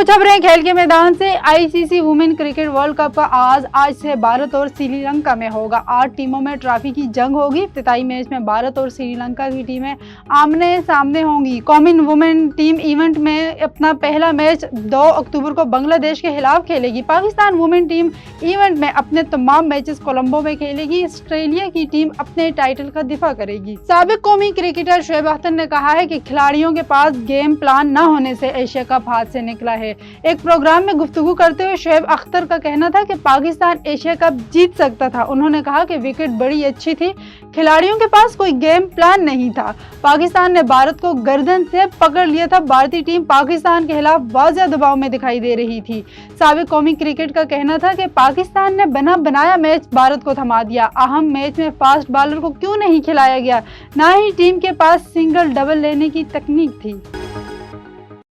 कुछ खबरें खेल के मैदान से। ICC women cricket world cup का आज से भारत और श्रीलंका में होगा। 8 टीमों में ट्रॉफी की जंग होगी। इफ्तिताई मैच में भारत और श्रीलंका की टीमें आमने सामने होंगी। कॉमन वुमेन टीम इवेंट में अपना पहला मैच 2 अक्टूबर को बांग्लादेश के खिलाफ खेलेगी। पाकिस्तान वुमेन टीम इवेंट में अपने तमाम मैचेस कोलंबो में खेलेगी। ऑस्ट्रेलिया की टीम अपने टाइटल का दिफा करेगी। साबिक कौमी क्रिकेटर शोएब अख्तर ने कहा है कि खिलाड़ियों के पास गेम प्लान न होने से एशिया कप हाथ से निकला है। एक प्रोग्राम में गुफ्तगू करते हुए शोएब अख्तर का कहना था कि पाकिस्तान एशिया कप जीत सकता था। उन्होंने कहा कि विकेट बड़ी अच्छी थी, खिलाड़ियों के पास कोई गेम प्लान नहीं था। पाकिस्तान ने भारत को गर्दन से पकड़ लिया था। भारतीय टीम पाकिस्तान के खिलाफ वाज़ेह दबाव में दिखाई दे रही थी। साबिक कौमी क्रिकेट का कहना था कि पाकिस्तान ने बना बनाया मैच भारत को थमा दिया। अहम मैच में फास्ट बॉलर को क्यों नहीं खिलाया गया, ना ही टीम के पास सिंगल डबल लेने की तकनीक थी।